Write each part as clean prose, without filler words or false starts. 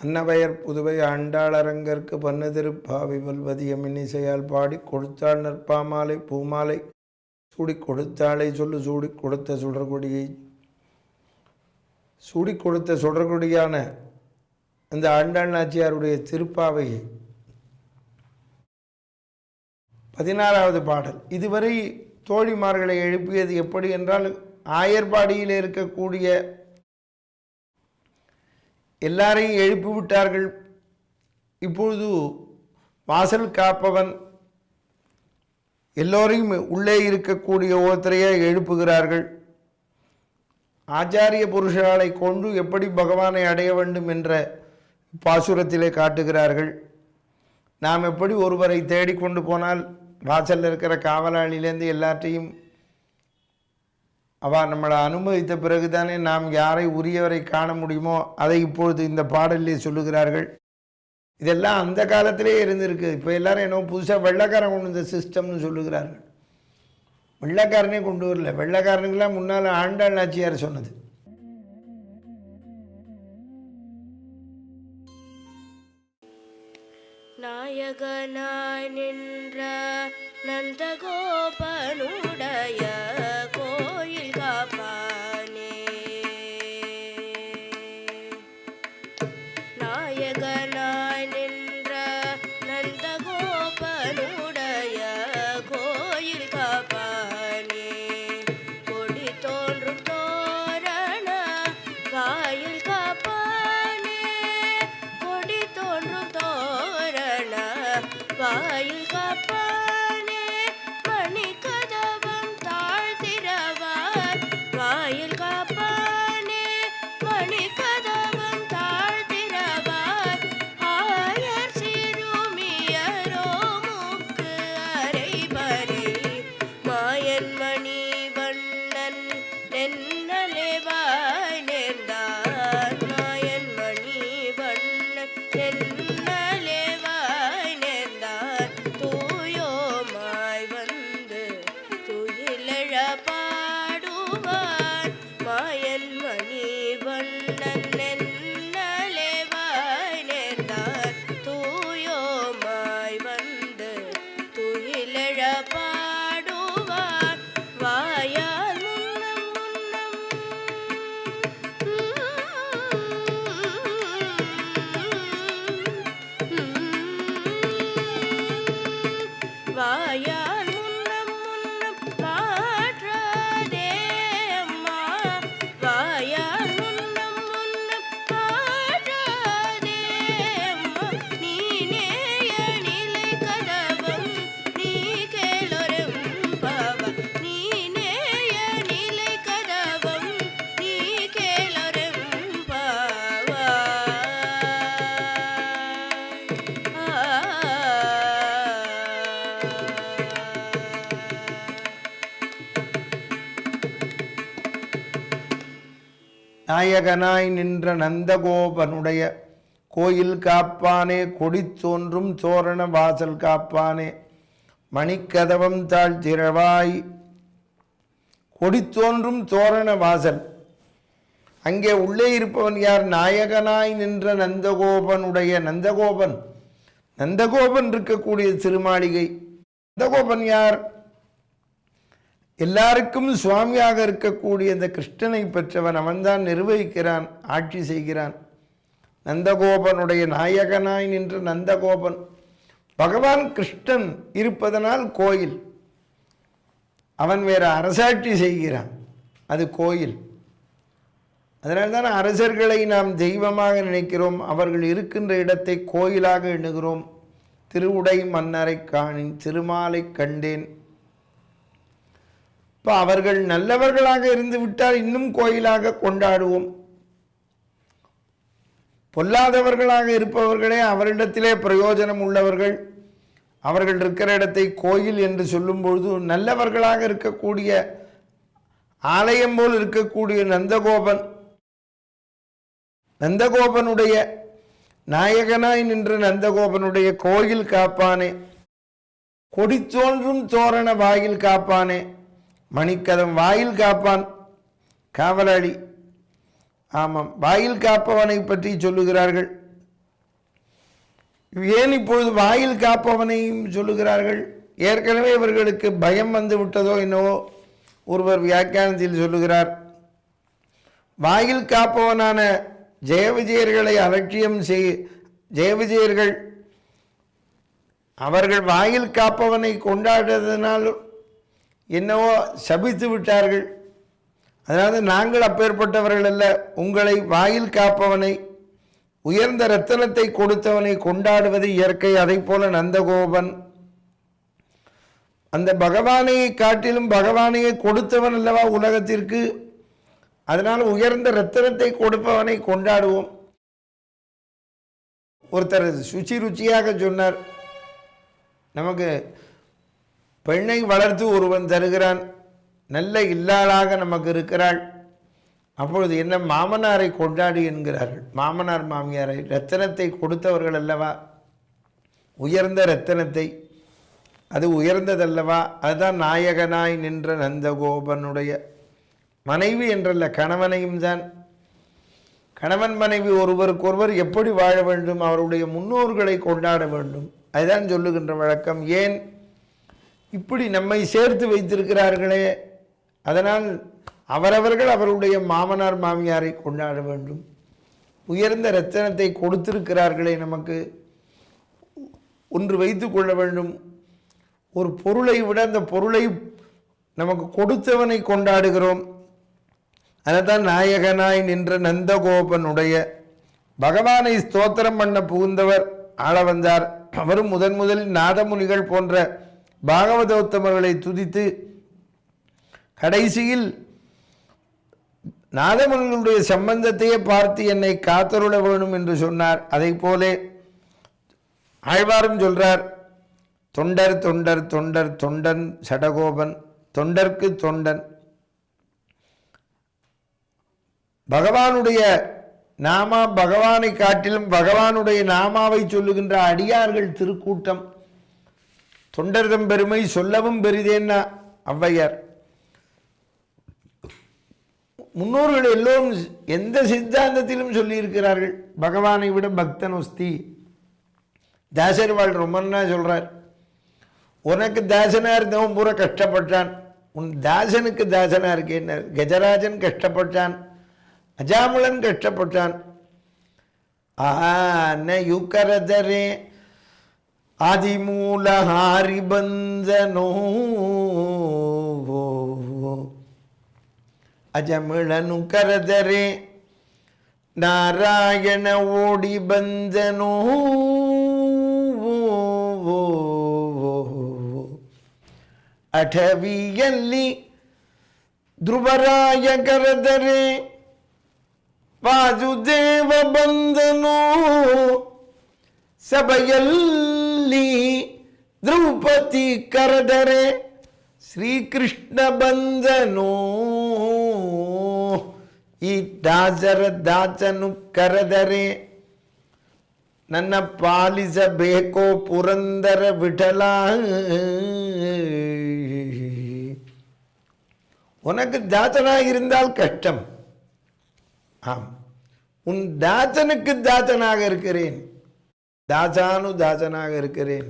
அன்னவயர் புதுவை ஆண்டாளரங்கற்கு பன்னதிருப்பாவி வல்வதியம் இன்னிசையால் பாடி கொடுத்தாள் நற்பாமாலை பூமாலை சூடி கொடுத்தாளை சொல்லு சூடி கொடுத்த சுடர்கொடியை சூடி கொடுத்த சுடர்கொடியான அந்த ஆண்டாள் நாச்சியாருடைய திருப்பாவையை 16வது பாடல். இதுவரை தோழிமார்களை எழுப்பியது எப்படி என்றால், ஆயர்பாடியில் இருக்கக்கூடிய எல்லாரையும் எழுப்பிவிட்டார்கள். இப்பொழுது வாசல் காப்பவன் எல்லோரையும் உள்ளே இருக்கக்கூடிய ஒருத்தரையே எழுப்புகிறார்கள். ஆச்சாரிய புருஷர்களை கொண்டு எப்படி பகவானை அடைய வேண்டும் என்ற பாசுரத்திலே காட்டுகிறார்கள். நாம் எப்படி ஒருவரை தேடிக்கொண்டு போனால் வாசலில் இருக்கிற காவலாளிலேருந்து எல்லாத்தையும் நம்மளை அனுமதித்த பிறகுதானே நாம் யாரை உரியவரை காண முடியுமோ, அதை இப்பொழுது இந்த பாடலிலே சொல்லுகிறார்கள். இதெல்லாம் அந்த காலத்திலே இருந்திருக்கு. இப்போ எல்லாரும் என்ன புதுசாக வெள்ளைக்காரன் கொண்டு வந்த சிஸ்டம்னு சொல்லுகிறார்கள். வெள்ளைக்காரனே கொண்டு வரல. வெள்ளைக்காரனுக்கெல்லாம் முன்னால் ஆண்டாள் நாச்சியார் சொன்னது. நாயகனாய் நின்ற நந்தகோபனுடைய கோயில் காப்பானே, நாயகனாய் நின்ற நந்தகோபனுடைய கோயில் காப்பானே, கொடி தோன்றும் தோரண வாயில் காப்பானே, கொடி தோன்றும் தோரண வாயில் காப்பானே, மணி கதவம் தாழ்த்திரவார் வாயில் காப்பானே, மணி கதவம் தாழ்த்திரவார் ஆயர் சிறுமியரோ மூக்கு அரைபறை மாயன் மணி வண்ணன் நென்னலைவாய் நேர்ந்தார், மாயன் மணி வண்ணன் நென்னலைவாய் நேர்ந்தார், தூயோமாய் வந்து துயிலெழ பாடுவார், மாயன் மணி வண்ணன் நென்னலைவாய் நேர்ந்தார், தூயோமாய் வந்து துயிலெழ பாடுவார், வாயால் முன்னம் முன்னம் வாயால் முன்னம் முன்னம் மாற்றாதே அம்மா, வாயால் முன்னம் முன்னம் மாற்றாதே அம்மா, நீனேய நிலை கதவம் நீ கேளொரெம்பாவ, நீனேய நிலை கதவம் நீ கேளொரெம்பாவ. நாயகனாய் நின்ற நந்தகோபனுடைய கோயில் காப்பானே, கொடி தோன்றும் தோரண வாசல் காப்பானே, மணிக்கதவம் தாழ்த்திரவாய். கொடி தோன்றும் தோரண வாசல், அங்கே உள்ளே இருப்பவன் யார்? நாயகனாய் நின்ற நந்தகோபனுடைய. நந்தகோபன், நந்தகோபன் இருக்கக்கூடிய திருமாளிகை. நந்தகோபன் யார்? எல்லாருக்கும் சுவாமியாக இருக்கக்கூடிய இந்த கிருஷ்ணனை பெற்றவன். அவன்தான் நிர்வகிக்கிறான், ஆட்சி செய்கிறான். நந்தகோபனுடைய நாயகனாய் நின்ற நந்தகோபன் பகவான் கிருஷ்ணன் இருப்பதனால் கோயில். அவன் வேற அரசாட்சி செய்கிறான், அது கோயில். அதனால்தான் அரசர்களை நாம் தெய்வமாக நினைக்கிறோம், அவர்கள் இருக்கின்ற இடத்தை கோயிலாக எண்ணுகிறோம். திருவுடை மன்னரை காணின் திருமாலை கண்டேன். இப்போ அவர்கள் நல்லவர்களாக இருந்து விட்டால் இன்னும் கோயிலாக கொண்டாடுவோம். பொல்லாதவர்களாக இருப்பவர்களே அவரிடத்திலே பிரயோஜனம் உள்ளவர்கள். அவர்கள் இருக்கிற இடத்தை கோயில் என்று சொல்லும் பொழுது நல்லவர்களாக இருக்கக்கூடிய ஆலயம் போல் இருக்கக்கூடிய நந்தகோபன், நந்தகோபனுடைய நாயகனாய் நின்ற நந்தகோபனுடைய கோயில் காப்பானே, கொடி தோன்றும் தோரண வாயில் காப்பானே, மணிக்கதம் வாயில் காப்பான், காவலாளி. ஆமாம், வாயில் காப்பவனை பற்றி சொல்லுகிறார்கள். ஏன் இப்பொழுது வாயில் காப்பவனையும் சொல்லுகிறார்கள்? ஏற்கனவே இவர்களுக்கு பயம் வந்து விட்டதோ என்னவோ. ஒருவர் வியாக்கியானத்தில் சொல்லுகிறார், வாயில் காப்பவனான ஜெயவிஜயர்களை அலட்சியம் ஜெயவிஜயர்கள் அவர்கள் வாயில் காப்பவனை கொண்டாடுறதுனால் என்னவோ சபித்து விட்டார்கள். அதாவது நாங்கள் அப்பேற்பட்டவர்கள் அல்ல, உங்களை வாயில் காப்பவனை உயர்ந்த ரத்தனத்தை கொடுத்தவனை கொண்டாடுவது இயற்கை. அதை போல நந்தகோபன் அந்த பகவானை காட்டிலும் பகவானையை கொடுத்தவன் அல்லவா உலகத்திற்கு. அதனால் உயர்ந்த ரத்தனத்தை கொடுப்பவனை கொண்டாடுவோம். ஒருத்தர் ருச்சியாக சொன்னார், நமக்கு பெண்ணை வளர்த்து ஒருவன் தருகிறான், நல்ல இல்லாளாக நமக்கு இருக்கிறாள், அப்பொழுது என்ன மாமனாரை கொண்டாடி என்கிறார்கள். மாமனார் மாமியாரை ரத்தனத்தை கொடுத்தவர்கள் அல்லவா, உயர்ந்த ரத்தனத்தை, அது உயர்ந்ததல்லவா. அதுதான் நாயகனாய் நின்ற நந்தகோபனுடைய மனைவி என்றல்ல, கணவனையும் தான். கணவன் மனைவி ஒருவருக்கொருவர் எப்படி வாழ வேண்டும், அவருடைய முன்னோர்களை கொண்டாட வேண்டும், அதுதான் சொல்லுகின்ற வழக்கம். ஏன் இப்படி நம்மை சேர்த்து வைத்திருக்கிறார்களே, அதனால் அவரவர்கள் அவருடைய மாமனார் மாமியாரை கொண்டாட வேண்டும். உயர்ந்த ரத்தனத்தை கொடுத்திருக்கிறார்களே, நமக்கு ஒன்று வைத்து கொள்ள வேண்டும். ஒரு பொருளை விட அந்த பொருளை நமக்கு கொடுத்தவனை கொண்டாடுகிறோம். அதைத்தான் நாயகனாய் நின்ற நந்தகோபனுடைய பகவானை ஸ்தோத்திரம் பண்ண புகுந்தவர் ஆள வந்தார். அவரும் முதலில் நாதமுனிகள் போன்ற பாகவதோத்தமர்களை துதித்து கடைசியில் நாதமுனிகளுடைய சம்பந்தத்தையே பார்த்து என்னை காத்தருள வேணும் என்று சொன்னார். அதை போலே ஆழ்வாரும் சொல்றார், தொண்டர் தொண்டர் தொண்டர் தொண்டன் சடகோபன், தொண்டர்க்கு தொண்டன். பகவானுடைய நாமா பகவானை காட்டிலும் பகவானுடைய நாமாவை சொல்லுகின்ற அடியார்கள் திருக்கூட்டம். தொண்டர்தம் பெருமை சொல்லவும் பெரிதேன்னா ஔவையார். முன்னோர்கள் எல்லோரும் எந்த சித்தாந்தத்திலும் சொல்லியிருக்கிறார்கள், பகவானை விட பக்தன் ஒஸ்தி. தாசர்வாள் ரொம்பன்னா சொல்றார், உனக்கு தாசனா இருந்தவன் பூரா கஷ்டப்பட்டான், உன் தாசனுக்கு தாசனா இருக்கேன். கஜராஜன் கஷ்டப்பட்டான், அஜாமுலன் கஷ்டப்பட்டான். யுக்கரதரே ஆதிமூல ஹாரிபந்தனோ ಅಜಮಿಳನು ಕರೆದರೆ ನಾರಾಯಣ ಓಡಿ ಬಂದನು. ಅಠವಿಯಲ್ಲಿ ಧ್ರುವರಾಯ ಕರೆದರೆ ವಾಸುದೇವ ಬಂದನು. ಸಭೆಯಲ್ಲಿ ದ್ರೌಪದಿ ಕರೆದರೆ ಶ್ರೀಕೃಷ್ಣ ಬಂದನು. ಈ ದಾಸರ ದಾಸನು ಕರೆದರೆ ನನ್ನ ಪಾಲಿಸಬೇಕೋ ಪುರಂದರ ವಿಠಲ. உனக்கு தாசனாக இருந்தால் கஷ்டம். ஆம், உன் தாசனுக்கு தாசனாக இருக்கிறேன், தாசனாக இருக்கிறேன்.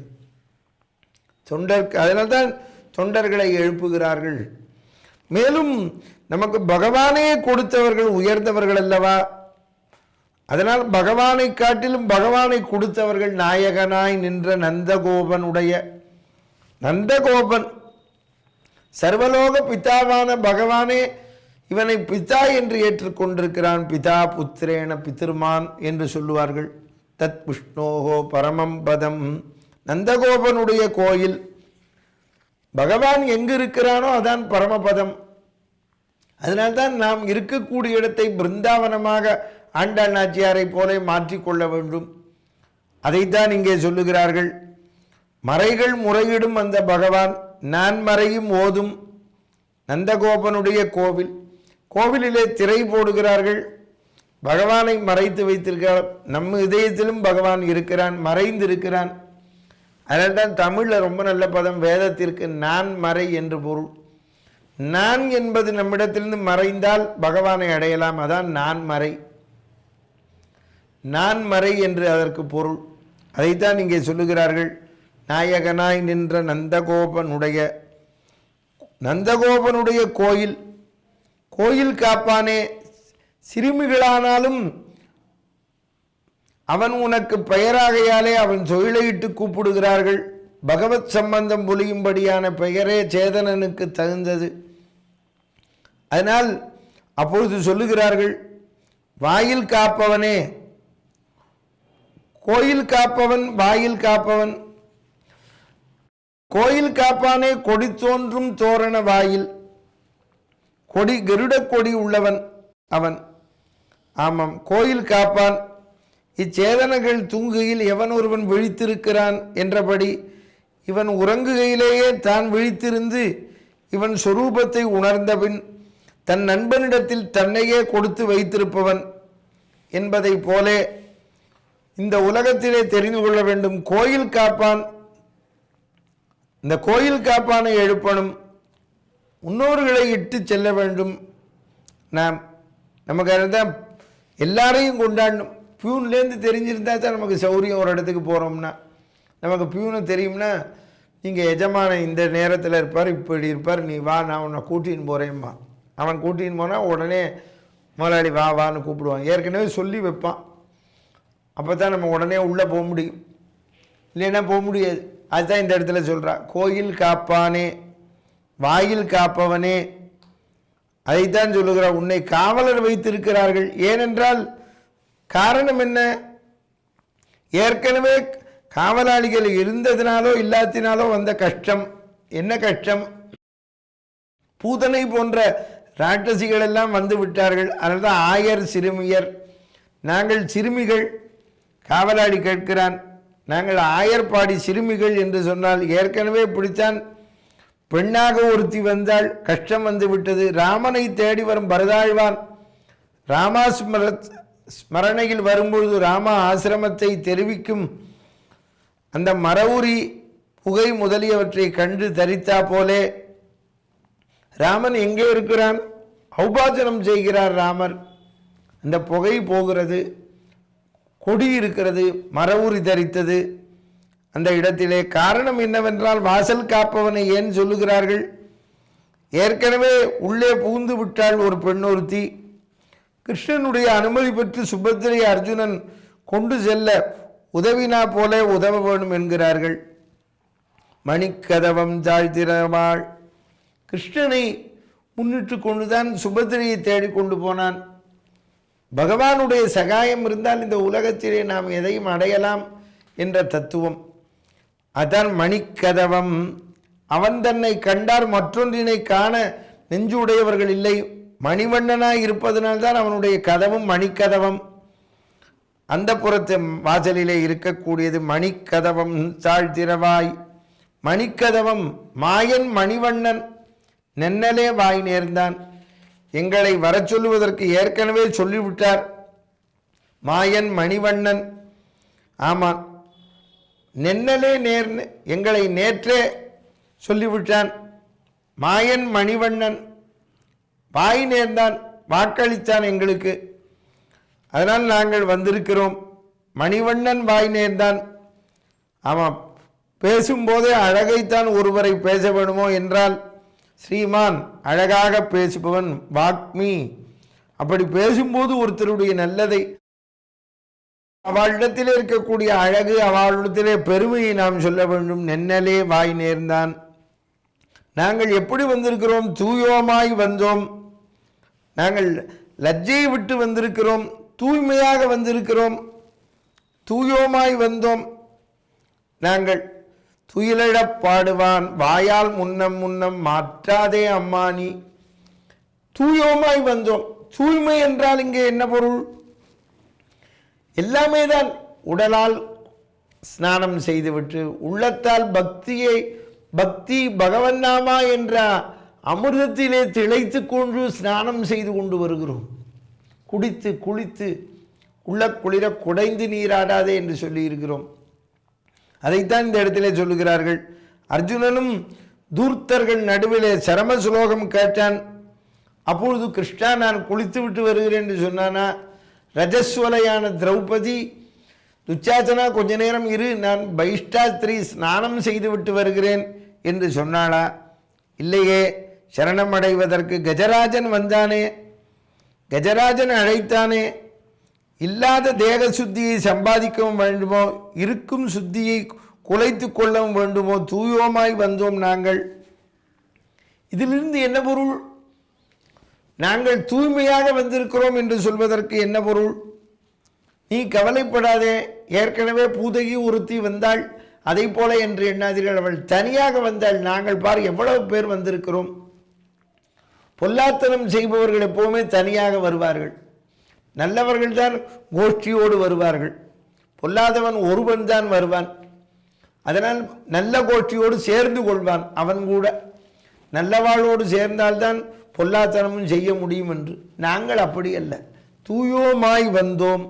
அதனால்தான் தொண்டர்களை எழுப்புகிறார்கள். மேலும் நமக்கு பகவானையே கொடுத்தவர்கள் உயர்ந்தவர்கள் அல்லவா. அதனால் பகவானை காட்டிலும் பகவானை கொடுத்தவர்கள் நாயகனாய் நின்ற நந்தகோபன் சர்வலோக பிதாவான பகவானே இவனை பிதா என்று ஏற்றுக்கொண்டிருக்கிறான். பிதா புத்திரேன பிதிர்மான் என்று சொல்லுவார்கள். தத் விஷ்ணோகோ பரமம் பதம். நந்தகோபனுடைய கோயில், பகவான் எங்கு இருக்கிறானோ அதான் பரமபதம். அதனால்தான் நாம் இருக்கக்கூடிய இடத்தை பிருந்தாவனமாக ஆண்டாள் நாச்சியாரை போல மாற்றிக்கொள்ள வேண்டும். அதைத்தான் இங்கே சொல்லுகிறார்கள். மறைகள் முறையிடும் அந்த பகவான், நான் மறையும் ஓதும் நந்தகோபனுடைய கோவிலிலே திரை போடுகிறார்கள். பகவானை மறைத்து வைத்திருக்கிறார். நம்ம இதயத்திலும் பகவான் இருக்கிறான், மறைந்திருக்கிறான். அதனால்தான் தமிழில் ரொம்ப நல்ல பதம், வேதத்திற்கு நான் மறை என்று பொருள். நான் என்பது நம்மிடத்திலிருந்து மறைந்தால் பகவானை அடையலாம். அதான் நான் மறை என்று அதற்கு பொருள். அதைத்தான் இங்கே சொல்லுகிறார்கள். நாயகனாய் நின்ற நந்தகோபனுடைய கோயில், கோயில் காப்பானே, சிறுமிகளானாலும் அவன் உனக்கு பெயராகையாலே அவன் தொழிலையிட்டு கூப்பிடுகிறார்கள். பகவத் சம்பந்தம் பொலியும்படியான பெயரே சேதனனுக்கு தகுந்தது. அதனால் அப்பொழுது சொல்லுகிறார்கள், வாயில் காப்பவனே, கோயில் காப்பவன், வாயில் காப்பவன், கோயில் காப்பானே, கொடி தோன்றும் தோரண வாயில், கொடி கருட கொடி உள்ளவன் அவன். ஆமாம், கோயில் காப்பான். இச்சேதனங்கள் தூங்குகையில் எவன் ஒருவன் விழித்திருக்கிறான் என்றபடி இவன் உறங்குகையிலேயே தான் விழித்திருந்து இவன் சொரூபத்தை உணர்ந்தபின் தன் நண்பனிடத்தில் தன்னையே கொடுத்து வைத்திருப்பவன் என்பதை போலே இந்த உலகத்திலே தெரிந்து கொள்ள வேண்டும். கோயில் காப்பான், இந்த கோயில் காப்பானை எழுப்பணும், முன்னோர்களை இட்டு செல்ல வேண்டும். நமக்கு அதுதான் எல்லாரையும் கொண்டாடணும். பியூன்லேருந்து தெரிஞ்சிருந்தா தான் நமக்கு சௌரியம். ஒரு இடத்துக்கு போகிறோம்னா நமக்கு பியூனு தெரியும்னா, நீங்கள் எஜமான இந்த நேரத்தில் இருப்பார், இப்படி இருப்பார், நீ வா, நான் உன்னை கூட்டின்னு போகிறேம்மா. அவன் கூட்டின்னு போனால் உடனே முதலாளி வா வான்னு கூப்பிடுவான். ஏற்கனவே சொல்லி வைப்பான். அப்போ தான் நம்ம உடனே உள்ளே போக முடியும், இல்லைன்னா போக முடியாது. அதுதான் இந்த இடத்துல சொல்கிறா, கோயில் காப்பானே, வாயில் காப்பவனே. அதைத்தான் சொல்லுகிறா, உன்னை காவலர் வைத்திருக்கிறார்கள். ஏனென்றால் காரணம் என்ன? ஏற்கனவே காவலாளிகள் இருந்ததினாலோ இல்லாத்தினாலோ வந்த கஷ்டம். என்ன கஷ்டம்? பூதனை போன்ற ராட்சசிகள் எல்லாம் வந்து விட்டார்கள். அதனால தான் ஆயர் சிறுமியர், நாங்கள் சிறுமிகள். காவலாளி கேட்கிறான், நாங்கள் ஆயர்பாடி சிறுமிகள் என்று சொன்னால் ஏற்கனவே பிடித்தான். பெண்ணாக ஒருத்தி வந்தால் கஷ்டம் வந்து விட்டது. ராமனை தேடி வரும் பரதாழ்வான் ஸ்மரணையில் வரும்பொழுது ராம ஆசிரமத்தை தெரிவிக்கும் அந்த மரவுரி புகை முதலியவற்றை கண்டு தரித்தா போலே ராமன் எங்கே இருக்கிறான்? ஔபாசனம் செய்கிறார் ராமர். அந்த புகை போகிறது, கொடி இருக்கிறது, மரவுரி தரித்தது அந்த இடத்திலே. காரணம் என்னவென்றால், வாசல் காப்பவனை ஏன் சொல்லுகிறார்கள்? ஏற்கனவே உள்ளே புகுந்து விட்டால் ஒரு பெண்ணொருத்தி. கிருஷ்ணனுடைய அனுமதி பெற்று சுபத்திரை அர்ஜுனன் கொண்டு செல்ல உதவினா போல உதவ வேண்டும் என்கிறார்கள். மணிக்கதவம் தாழ்த்திரவாள், கிருஷ்ணனை முன்னிட்டு கொண்டுதான் சுபத்திரையை தேடி கொண்டு போனான். பகவானுடைய சகாயம் இருந்தால் இந்த உலகத்திலே நாம் எதையும் அடையலாம் என்ற தத்துவம். அதான் மணிக்கதவம். அவன் தன்னை கண்டார், மற்றொன்றினை காண நெஞ்சு உடையவர்கள் இல்லை. மணிவண்ணனாய் இருப்பதனால்தான் அவனுடைய கதவும் மணிக்கதவம். அந்த புறத்து வாசலிலே இருக்கக்கூடியது மணிக்கதவம் தாழ்த்திரவாய். மணிக்கதவம் மாயன் மணிவண்ணன் நென்னலே வாய் நேர்ந்தான். எங்களை வர சொல்லுவதற்கு ஏற்கனவே சொல்லிவிட்டார் மாயன் மணிவண்ணன். ஆமாம், நென்னலே எங்களை நேற்றே சொல்லிவிட்டான். மாயன் மணிவண்ணன் வாய் நேர்ந்தான், வாக்களித்தான் எங்களுக்கு. அதனால் நாங்கள் வந்திருக்கிறோம். மணிவண்ணன் வாய் நேர்ந்தான். ஆமாம், பேசும்போதே அழகைத்தான் ஒருவரை பேச வேணுமோ என்றால் ஸ்ரீமான் அழகாக பேசுபவன் வாக்மி. அப்படி பேசும்போது ஒருத்தருடைய நல்லதை, அவளிடத்திலே இருக்கக்கூடிய அழகு, அவளிடத்திலே பெருமையை நாம் சொல்ல வேண்டும். நென்னலே வாய் நேர்ந்தான். நாங்கள் எப்படி வந்திருக்கிறோம்? தூயோமாய் வந்தோம். நாங்கள் லஜ்ஜையை விட்டு வந்திருக்கிறோம், தூய்மையாக வந்திருக்கிறோம், தூயோமாய் வந்தோம். நாங்கள் துயிலிழப் பாடுவான் வாயால் முன்னம் முன்னம் மாற்றாதே அம்மானி. தூயோமாய் வந்தோம். தூய்மை என்றால் இங்கே என்ன பொருள்? எல்லாமே தான். உடலால் ஸ்நானம் செய்துவிட்டு உள்ளத்தால் பக்தி பகவன் நாமா என்ற அமிர்தத்திலே திளைத்து கொண்டு ஸ்நானம் செய்து கொண்டு வருகிறோம். குடித்து குளித்து உள்ள குளிர குடைந்து நீராடாதே என்று சொல்லி இருக்கிறோம். அதைத்தான் இந்த இடத்திலே சொல்லுகிறார்கள். அர்ஜுனனும் தூர்த்தர்கள் நடுவிலே சரம சுலோகம் கேட்டான். அப்பொழுது கிருஷ்ணா நான் குளித்து விட்டு வருகிறேன் என்று சொன்னானா? ரஜஸ்வலையான திரௌபதி துச்சாசனா கொஞ்ச நேரம் இரு, நான் பைஷ்டாஸ்திரி ஸ்நானம் செய்துவிட்டு வருகிறேன் என்று சொன்னாளா? இல்லையே, சரணம் அடைவதற்கு கஜராஜன் வந்தானே, கஜராஜன் அழைத்தானே. இல்லாத தேக சுத்தியை சம்பாதிக்கவும் வேண்டுமோ, இருக்கும் சுத்தியை குலைத்து கொள்ளவும் வேண்டுமோ, தூயோமாய் வந்தோம் நாங்கள். இதிலிருந்து என்ன பொருள்? நாங்கள் தூய்மையாக வந்திருக்கிறோம் என்று சொல்வதற்கு என்ன பொருள்? நீ கவலைப்படாதே, ஏற்கனவே பூதகி ஒருத்தி வந்தாள், அதை போல என்று எண்ணாதீர்கள். அவள் தனியாக வந்தாள். நாங்கள் பார் எவ்வளவு பேர் வந்திருக்கிறோம். பொல்லாத்தனம் செய்பவர்கள் எப்போவுமே தனியாக வருவார்கள். நல்லவர்கள் தான் கோஷ்டியோடு வருவார்கள். பொல்லாதவன் ஒருவன் தான் வருவான். அதனால் நல்ல கோஷ்டியோடு சேர்ந்து கொள்வான். அவன் கூட நல்லவாளோடு சேர்ந்தால்தான் பொல்லாத்தனமும் செய்ய முடியும் என்று. நாங்கள் அப்படி அல்ல, தூயோமாய் வந்தோம்.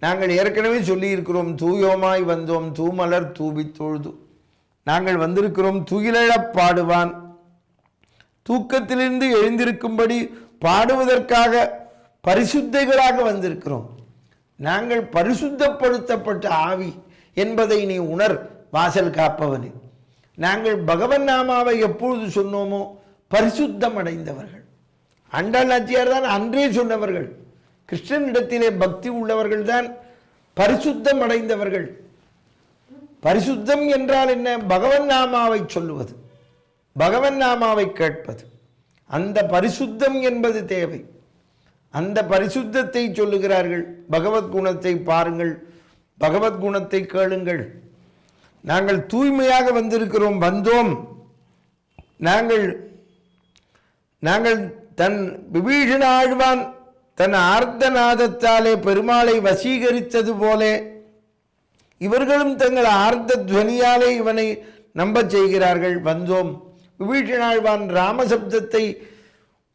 நாங்கள் ஏற்கனவே சொல்லியிருக்கிறோம், தூயோமாய் வந்தோம், தூமலர் தூவி தொழுது. நாங்கள் வந்திருக்கிறோம் துயிலழப் பாடுவான். தூக்கத்திலிருந்து எழுந்திருக்கும்படி பாடுவதற்காக பரிசுத்தைகளாக வந்திருக்கிறோம். நாங்கள் பரிசுத்தப்படுத்தப்பட்ட ஆவி என்பதை நீ உணர், வாசல் காப்பவனே. நாங்கள் பகவன் நாமாவை எப்பொழுது சொன்னோமோ பரிசுத்தம் அடைந்தவர்கள். ஆண்டாள் நாச்சியார் தான் அன்றே சொன்னவர்கள், கிருஷ்ணனிடத்திலே பக்தி உள்ளவர்கள் தான் பரிசுத்தம் அடைந்தவர்கள். பரிசுத்தம் என்றால் என்ன? பகவன் நாமாவை சொல்லுவது, பகவன் நாமாவை கேட்பது. அந்த பரிசுத்தம் என்பது தேவை. அந்த பரிசுத்தத்தை சொல்லுகிறார்கள். பகவத்குணத்தை பாருங்கள், பகவத்குணத்தை கேளுங்கள். நாங்கள் தூய்மையாக வந்திருக்கிறோம், வந்தோம். நாங்கள் தன் விபீஷண ஆழ்வான் தன் ஆர்த்தநாதத்தாலே பெருமாளை வசீகரித்தது போல இவர்களும் தங்கள் ஆர்த்த துவனியாலே இவனை நம்பச் செய்கிறார்கள். வந்தோம். விபீஷண ஆழ்வான் ராமசப்தத்தை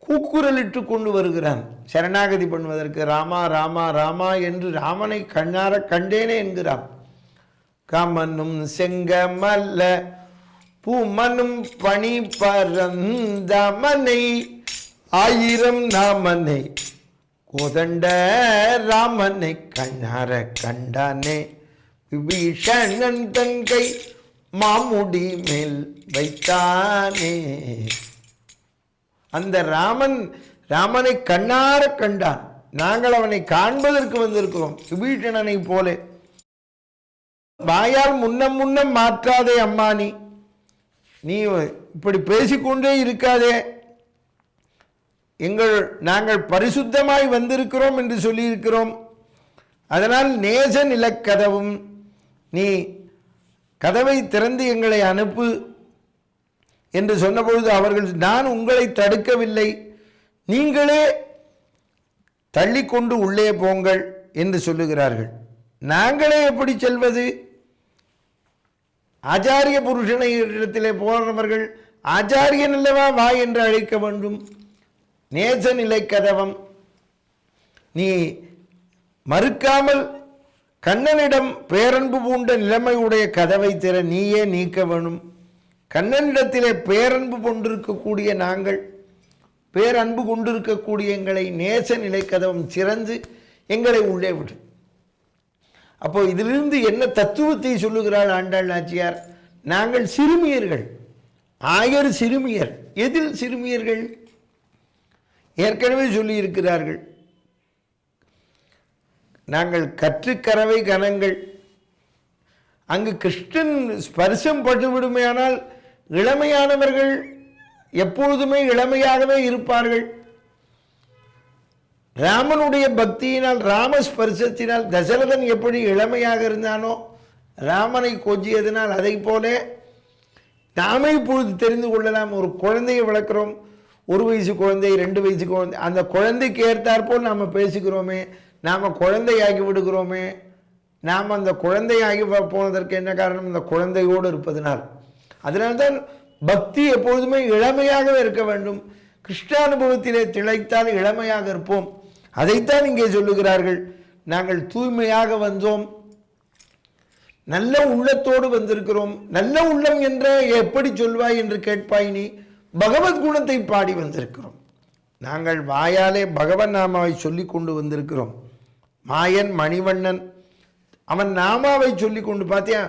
கூக்குரலிட்டு கொண்டு வருகிறான் சரணாகதி பண்ணுவதற்கு. ராமா ராமா ராமா என்று ராமனை கண்ணார கண்டேனே என்கிறான். காமனும் செங்கமல்ல பூமனும் பணி பரந்தமனை ஆயிரம் நாமனை கோதண்ட ராமனை கண்ணார கண்டானே. விபீஷணன் தன் கை மாமுடி மேல் வைத்தானே. அந்த ராமனை கண்ணார கண்டான். நாங்கள் அவனை காண்பதற்கு வந்திருக்கிறோம். விபீஷணனை போல வாயால் முன்னம் முன்னம் மாற்றாதே அம்மா, நீ இப்படி பேசிக்கொண்டே இருக்காதே. நாங்கள் பரிசுத்தமாய் வந்திருக்கிறோம் என்று சொல்லியிருக்கிறோம். அதனால் நேச நிலக்கதவும், நீ கதவை திறந்து எங்களை அனுப்பு என்று சொன்னபொழுது அவர்கள், நான் உங்களை தடுக்கவில்லை, நீங்களே தள்ளிக்கொண்டு உள்ளே போங்கள் என்று சொல்லுகிறார்கள். நாங்களே எப்படி செல்வது? ஆச்சாரிய புருஷனை இடத்திலே போனவர்கள் ஆச்சாரியன் அல்லவா வா என்று அழைக்க வேண்டும். நேச நிலை கதவம், நீ மறுக்காமல் கண்ணனிடம் பேரன்பு பூண்ட நிலைமையுடைய கதவை திற, நீயே நீக்க வேணும். கண்ணனிடத்திலே பேரன்பு கொண்டிருக்கக்கூடிய நாங்கள், பேரன்பு கொண்டிருக்கக்கூடிய எங்களை நேச நிலை கதவம் திறந்து எங்களை உள்ளே விடு. அப்போ இதிலிருந்து என்ன தத்துவத்தை சொல்லுகிறாள் ஆண்டாள் நாச்சியார்? நாங்கள் சிறுமியர்கள், ஆயர் சிறுமியர். எதில் சிறுமியர்கள்? ஏற்கனவே சொல்லி இருக்கிறார்கள், நாங்கள் கற்றுக்கறவை கணங்கள். அங்கு கிருஷ்ணன் ஸ்பர்சம் பட்டுவிடுமையானால் இளமையானவர்கள் எப்பொழுதுமே இளமையாகவே இருப்பார்கள். ராமனுடைய பக்தியினால், ராமஸ்பர்சத்தினால் தசரதன் எப்படி இளமையாக இருந்தானோ ராமனை கொஞ்சியதனால், அதை போல நாமே இப்பொழுது தெரிந்து கொள்ளலாம். ஒரு குழந்தையை வளர்க்குறோம், 1 வயசு குழந்தை, 2 வயசு குழந்தை, அந்த குழந்தைக்கு ஏற்றாற்போல் நாம் பேசுகிறோமே, நாம் குழந்தையாகி விடுகிறோமே. நாம் அந்த குழந்தையாகி போனதற்கு என்ன காரணம்? அந்த குழந்தையோடு இருப்பதனால். அதனால்தான் பக்தி எப்பொழுதுமே இளமையாகவே இருக்க வேண்டும். கிருஷ்ணானுபவத்திலே திளைத்தால் இளமையாக இருப்போம். அதைத்தான் இங்கே சொல்லுகிறார்கள். நாங்கள் தூய்மையாக வந்தோம், நல்ல உள்ளத்தோடு வந்திருக்கிறோம். நல்ல உள்ளம் என்ற எப்படி சொல்வாய் என்று கேட்பாய் நீ. பகவத்குணத்தை பாடி வந்திருக்கிறோம். நாங்கள் வாயாலே பகவன் நாமாவை சொல்லி கொண்டு வந்திருக்கிறோம். மாயன் மணிவண்ணன் அவன் நாமாவை சொல்லி கொண்டு பார்த்தியா,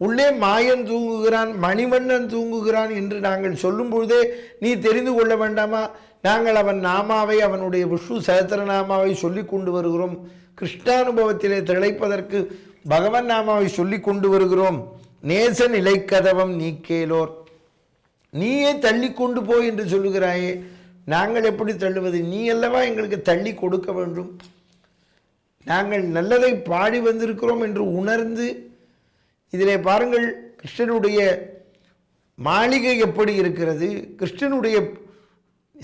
உள்ளே மாயன் தூங்குகிறான், மணிவண்ணன் தூங்குகிறான் என்று நாங்கள் சொல்லும் பொழுதே நீ தெரிந்து கொள்ள வேண்டாமா? நாங்கள் அவன் நாமாவை, அவனுடைய விஷ்ணு சஹஸ்ரநாமாவை சொல்லி கொண்டு வருகிறோம். கிருஷ்ணானுபவத்திலே திளைப்பதற்கு பகவன் நாமாவை சொல்லி கொண்டு வருகிறோம். நேச நிலைக்கதவம் நீக்கேலோர், நீயே தள்ளி கொண்டு போய் என்று சொல்லுகிறாயே, நாங்கள் எப்படி தள்ளுவது? நீ அல்லவா எங்களுக்கு தள்ளி கொடுக்க வேண்டும். நாங்கள் நல்லதை பாடி வந்திருக்கிறோம் என்று உணர்ந்து, இதிலே பாருங்கள், கிருஷ்ணனுடைய மாளிகை எப்படி இருக்கிறது, கிருஷ்ணனுடைய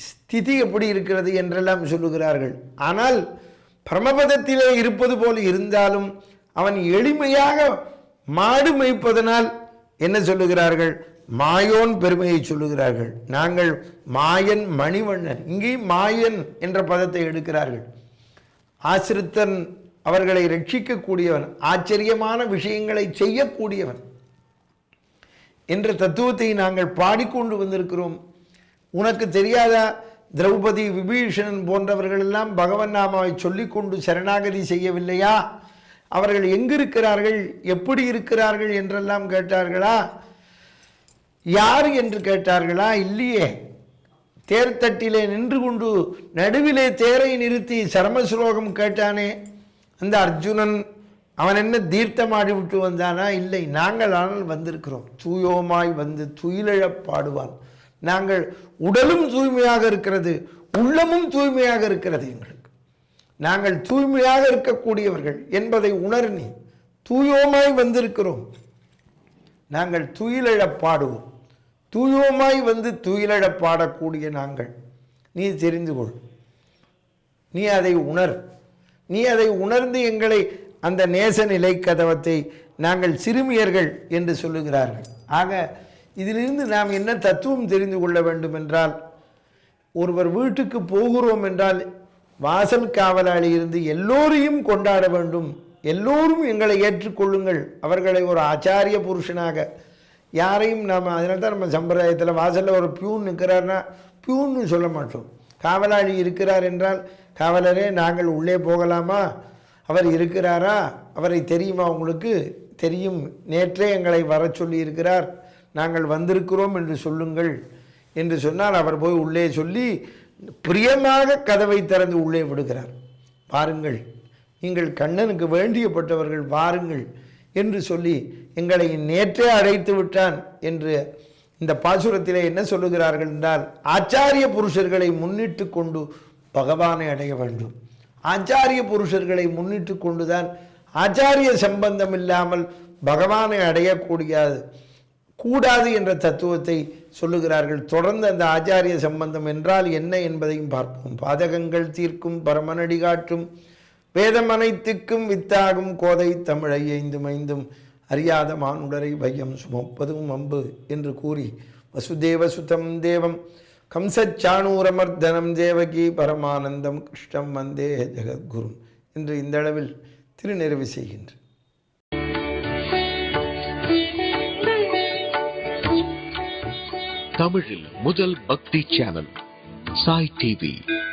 ஸ்திதி எப்படி இருக்கிறது என்றெல்லாம் சொல்லுகிறார்கள். ஆனால் பரமபதத்திலே இருப்பது போல் இருந்தாலும் அவன் எளிமையாக மாடு மேய்ப்பதனால் என்ன சொல்லுகிறார்கள்? மாயோன் பெருமையை சொல்லுகிறார்கள். நாங்கள் மாயன் மணிவண்ணன், இங்கே மாயன் என்ற பதத்தை எடுக்கிறார்கள். ஆசிரித்தன் அவர்களை ரட்சிக்கக்கூடியவன், ஆச்சரியமான விஷயங்களை செய்யக்கூடியவன் என்ற தத்துவத்தை நாங்கள் பாடிக்கொண்டு வந்திருக்கிறோம். உனக்கு தெரியாதா? திரௌபதி, விபீஷணன் போன்றவர்கள் எல்லாம் பகவன் நாமாவை சொல்லிக்கொண்டு சரணாகதி செய்யவில்லையா? அவர்கள் எங்கிருக்கிறார்கள், எப்படி இருக்கிறார்கள் என்றெல்லாம் கேட்டார்களா? யார் என்று கேட்டார்களா? இல்லையே. தேர்தட்டிலே நின்று கொண்டு நடுவிலே தேரை நிறுத்தி சரமஸ்லோகம் கேட்டானே அந்த அர்ஜுனன், அவன் என்ன தீர்த்தமாடி விட்டு வந்தானா? இல்லை. நாங்கள் ஆனால் வந்திருக்கிறோம். தூயோமாய் வந்து துயிலழப் பாடுவான். நாங்கள் உடலும் தூய்மையாக இருக்கிறது, உள்ளமும் தூய்மையாக இருக்கிறது. எங்களுக்கு நாங்கள் தூய்மையாக இருக்கக்கூடியவர்கள் என்பதை உணர்நி தூயோமாய் வந்திருக்கிறோம். நாங்கள் துயிலழப் பாடுவோம். தூயோமாய் வந்து துயிலழப் பாடக்கூடிய நாங்கள். நீ தெரிந்து கொள், நீ அதை உணர். நீ அதை உணர்ந்து எங்களை அந்த நேச நிலை கதவத்தை நாங்கள் சிறுமியர்கள் என்று சொல்லுகிறார்கள். ஆக இதிலிருந்து நாம் என்ன தத்துவம் தெரிந்து கொள்ள வேண்டும் என்றால், ஒருவர் வீட்டுக்கு போகிறோம் என்றால் வாசல் காவலாளி இருந்து எல்லோரையும் கொண்டாட வேண்டும். எல்லோரும் எங்களை ஏற்றுக்கொள்ளுங்கள். அவர்களை ஒரு ஆச்சாரிய புருஷனாக, யாரையும் நாம், அதனால தான் நம்ம சம்பிரதாயத்தில் வாசலில் ஒரு பியூன் நிற்கிறார்னா பியூன்னு சொல்ல மாட்டோம். காவலாளி இருக்கிறார் என்றால், காவலரே நாங்கள் உள்ளே போகலாமா, அவர் இருக்கிறாரா, அவரை தெரியுமா உங்களுக்கு? தெரியும், நேற்றே எங்களை வர சொல்லி இருக்கிறார், நாங்கள் வந்திருக்கிறோம் என்று சொல்லுங்கள் என்று சொன்னால் அவர் போய் உள்ளே சொல்லி பிரியமாக கதவை திறந்து உள்ளே விடுகிறார். பாருங்கள், நீங்கள் கண்ணனுக்கு வேண்டியப்பட்டவர்கள், வாருங்கள் என்று சொல்லி எங்களை நேற்றே அழைத்து விட்டான் என்று இந்த பாசுரத்திலே என்ன சொல்லுகிறார்கள் என்றால், ஆச்சாரிய புருஷர்களை முன்னிட்டு கொண்டு பகவானை அடைய வேண்டும். ஆச்சாரிய புருஷர்களை முன்னிட்டு கொண்டுதான், ஆச்சாரிய சம்பந்தம் இல்லாமல் பகவானை அடையக்கூடியது கூடாது என்ற தத்துவத்தை சொல்லுகிறார்கள். தொடர்ந்து அந்த ஆச்சாரிய சம்பந்தம் என்றால் என்ன என்பதையும் பார்ப்போம். பாதகங்கள் தீர்க்கும் பரமனடி காட்டும் வேதம் அனைத்துக்கும் வித்தாகும் கோதை தமிழை ஐந்தும் ஐந்தும் அறியாத மானுடரை வையம் சுமப்பதும் அம்பு என்று கூறி, வசுதேவ சுதம் தேவம் கம்சச்சாணூரமர்தனம் தேவகி பரமானந்தம் கிருஷ்ணம் வந்தே ஜெகத்குரும் என்று இந்த அளவில் திருநிறைவு செய்கின்றேன். தமிழில் முதல் பக்தி சேனல் சாய் டிவி.